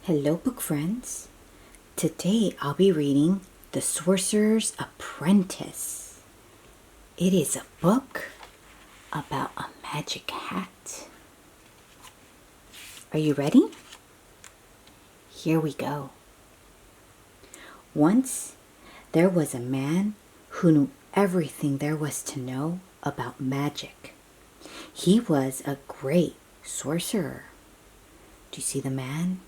Hello, book friends. Today I'll be reading The Sorcerer's Apprentice. It is a book about a magic hat. Are you ready? Here we go. Once there was a man who knew everything there was to know about magic. He was a great sorcerer. Do you see the man?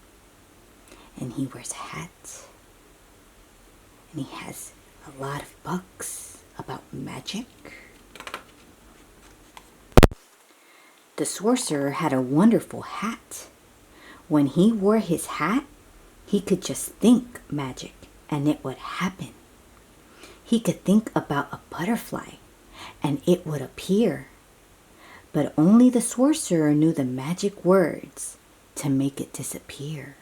And he wears a hat. And he has a lot of books about magic. The sorcerer had a wonderful hat. When he wore his hat, he could just think magic and it would happen. He could think about a butterfly and it would appear. But only the sorcerer knew the magic words to make it disappear.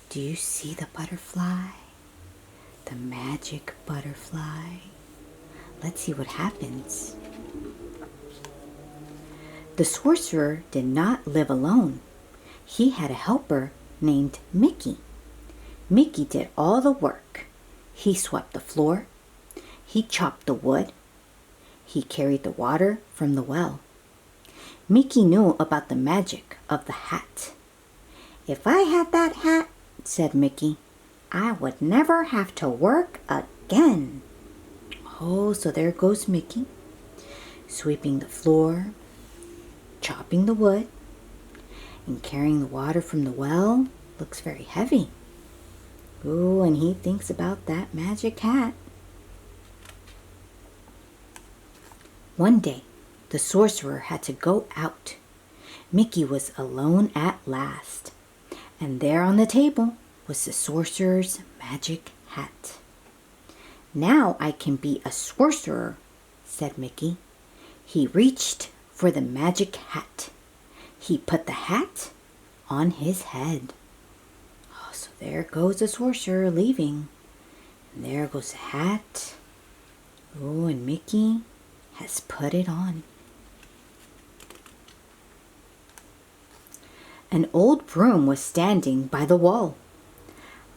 Do you see the butterfly? The magic butterfly? Let's see what happens. The sorcerer did not live alone. He had a helper named Mickey. Mickey did all the work. He swept the floor. He chopped the wood. He carried the water from the well. Mickey knew about the magic of the hat. If I had that hat, said Mickey, I would never have to work again. Oh, so there goes Mickey, sweeping the floor, chopping the wood, and carrying the water from the well. Looks very heavy. Oh, and he thinks about that magic hat. One day, the sorcerer had to go out. Mickey was alone at last. And there on the table was the sorcerer's magic hat. Now I can be a sorcerer, said Mickey. He reached for the magic hat. He put the hat on his head. Oh, so there goes the sorcerer leaving. And there goes the hat. Oh, and Mickey has put it on. An old broom was standing by the wall.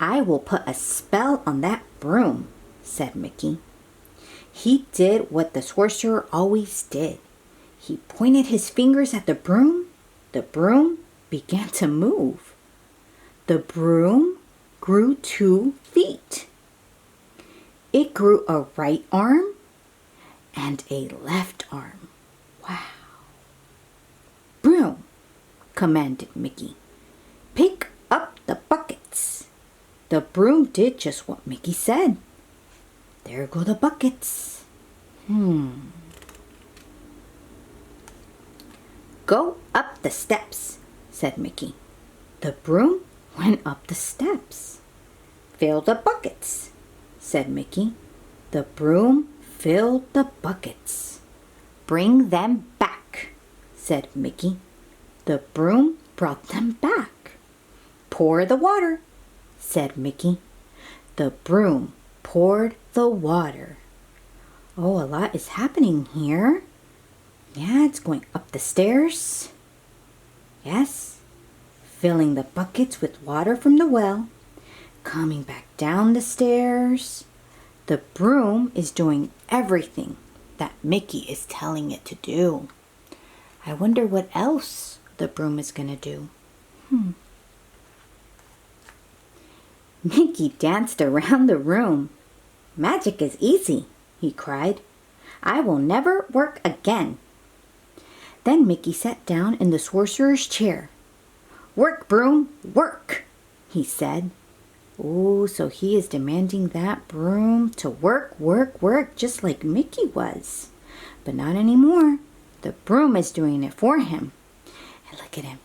I will put a spell on that broom, said Mickey. He did what the sorcerer always did. He pointed his fingers at the broom. The broom began to move. The broom grew 2 feet. It grew a right arm and a left arm. Wow. Broom, commanded Mickey. Pick up the buckets. The broom did just what Mickey said. There go the buckets. Go up the steps, said Mickey. The broom went up the steps. Fill the buckets, said Mickey. The broom filled the buckets. Bring them back, said Mickey. The broom brought them back. Pour the water, said Mickey. The broom poured the water. Oh, a lot is happening here. Yeah, it's going up the stairs. Yes, filling the buckets with water from the well. Coming back down the stairs. The broom is doing everything that Mickey is telling it to do. I wonder what else the broom is going to do. Mickey danced around the room. Magic is easy, he cried. I will never work again. Then Mickey sat down in the sorcerer's chair. Work, broom, work, he said. Oh, so he is demanding that broom to work, work, work, just like Mickey was. But not anymore. The broom is doing it for him. And look at him.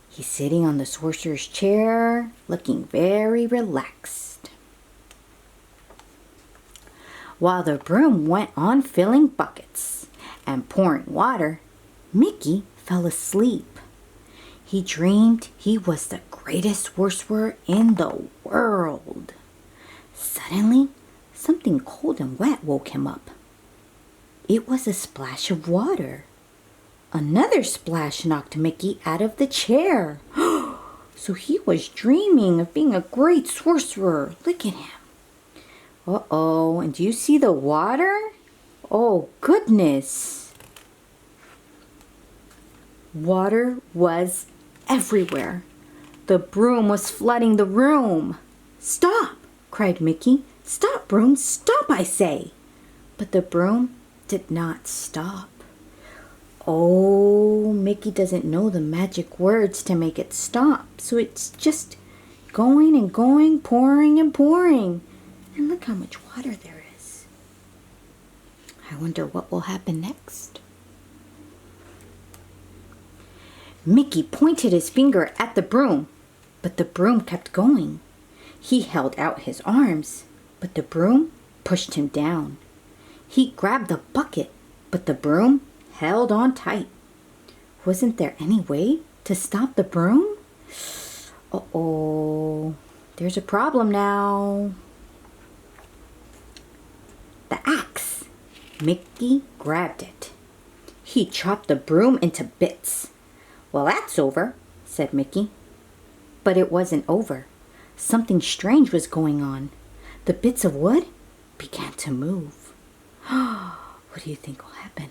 He's sitting on the sorcerer's chair, looking very relaxed. While the broom went on filling buckets and pouring water, Mickey fell asleep. He dreamed he was the greatest sorcerer in the world. Suddenly, something cold and wet woke him up. It was a splash of water. Another splash knocked Mickey out of the chair. So he was dreaming of being a great sorcerer. Look at him. Uh-oh, and do you see the water? Oh, goodness. Water was everywhere. The broom was flooding the room. Stop, cried Mickey. Stop, broom, stop, I say. But the broom did not stop. Oh, Mickey doesn't know the magic words to make it stop. So it's just going and going, pouring and pouring. And look how much water there is. I wonder what will happen next. Mickey pointed his finger at the broom, but the broom kept going. He held out his arms, but the broom pushed him down. He grabbed the bucket, but the broom held on tight. Wasn't there any way to stop the broom? Uh-oh, there's a problem now. The axe. Mickey grabbed it. He chopped the broom into bits. Well, that's over, said Mickey. But it wasn't over. Something strange was going on. The bits of wood began to move. What do you think will happen?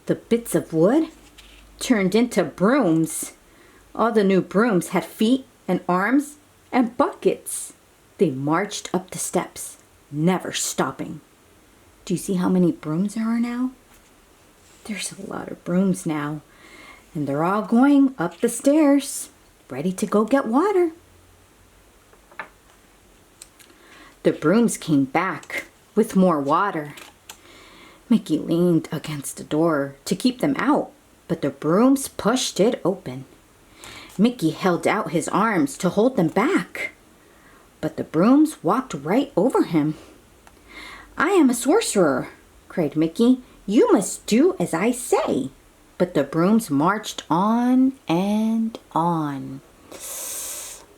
The bits of wood turned into brooms. All the new brooms had feet and arms and buckets. They marched up the steps, never stopping. Do you see how many brooms there are now? There's a lot of brooms now, and they're all going up the stairs, ready to go get water. The brooms came back with more water. Mickey leaned against the door to keep them out, but the brooms pushed it open. Mickey held out his arms to hold them back, but the brooms walked right over him. I am a sorcerer, cried Mickey. You must do as I say. But the brooms marched on and on.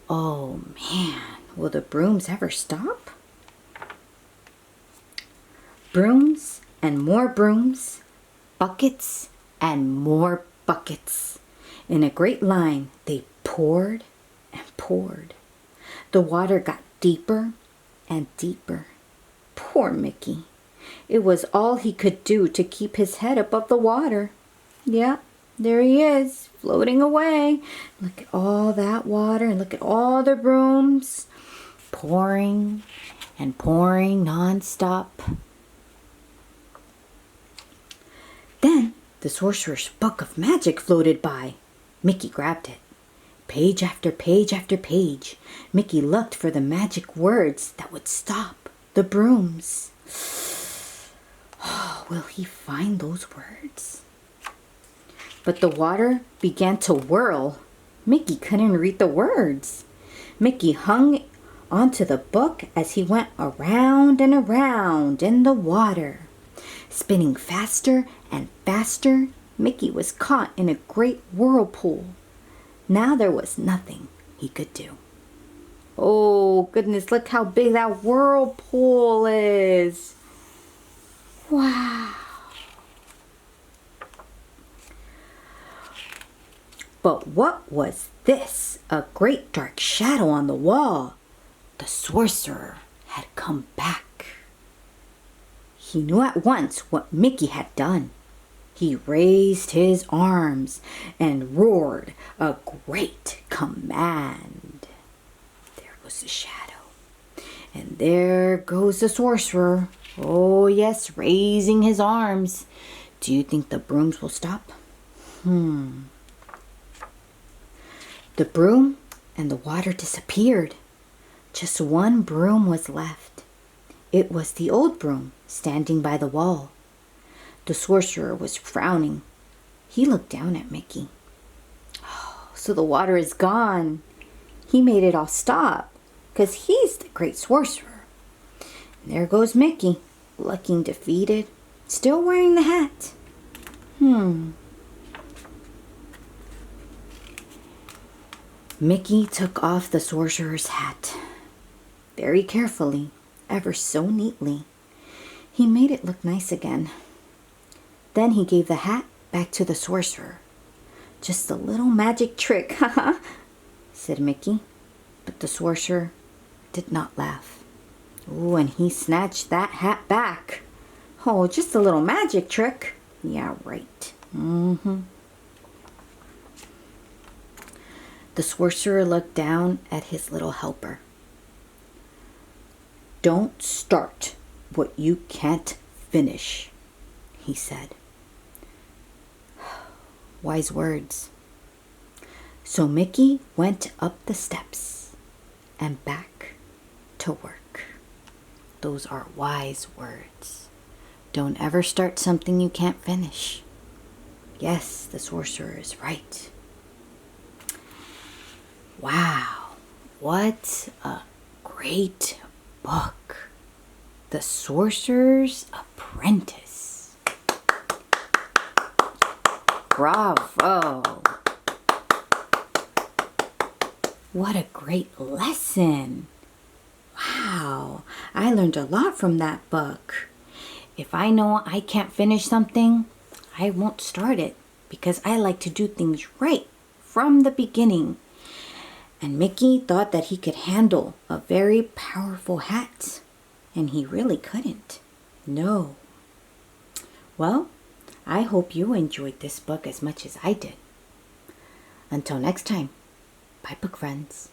Oh man, will the brooms ever stop? Brooms and more brooms, buckets and more buckets. In a great line, they poured and poured. The water got deeper and deeper. Poor Mickey. It was all he could do to keep his head above the water. Yeah, there he is, floating away. Look at all that water and look at all the brooms pouring and pouring non-stop. Then the sorcerer's book of magic floated by. Mickey grabbed it. Page after page after page, Mickey looked for the magic words that would stop the brooms. Oh, will he find those words? But the water began to whirl. Mickey couldn't read the words. Mickey hung onto the book as he went around and around in the water. Spinning faster and faster, Mickey was caught in a great whirlpool. Now there was nothing he could do. Oh, goodness, look how big that whirlpool is. Wow. But what was this? A great dark shadow on the wall. The sorcerer had come back. He knew at once what Mickey had done. He raised his arms and roared a great command. There goes the shadow. And there goes the sorcerer. Oh yes, raising his arms. Do you think the brooms will stop? The broom and the water disappeared. Just one broom was left. It was the old broom standing by the wall. The sorcerer was frowning. He looked down at Mickey. Oh, so the water is gone. He made it all stop because he's the great sorcerer. And there goes Mickey, looking defeated, still wearing the hat. Mickey took off the sorcerer's hat. Very carefully, ever so neatly. He made it look nice again. Then he gave the hat back to the sorcerer. Just a little magic trick, haha, said Mickey. But the sorcerer did not laugh. Ooh, and he snatched that hat back. Oh, just a little magic trick. Yeah, right. The sorcerer looked down at his little helper. Don't start what you can't finish, he said. Wise words. So Mickey went up the steps and back to work. Those are wise words. Don't ever start something you can't finish. Yes, the sorcerer is right. Wow, what a great book. The Sorcerer's Apprentice. Bravo! What a great lesson. Wow, I learned a lot from that book. If I know I can't finish something, I won't start it because I like to do things right from the beginning. And Mickey thought that he could handle a very powerful hat, and he really couldn't. No. Well, I hope you enjoyed this book as much as I did. Until next time, bye book friends.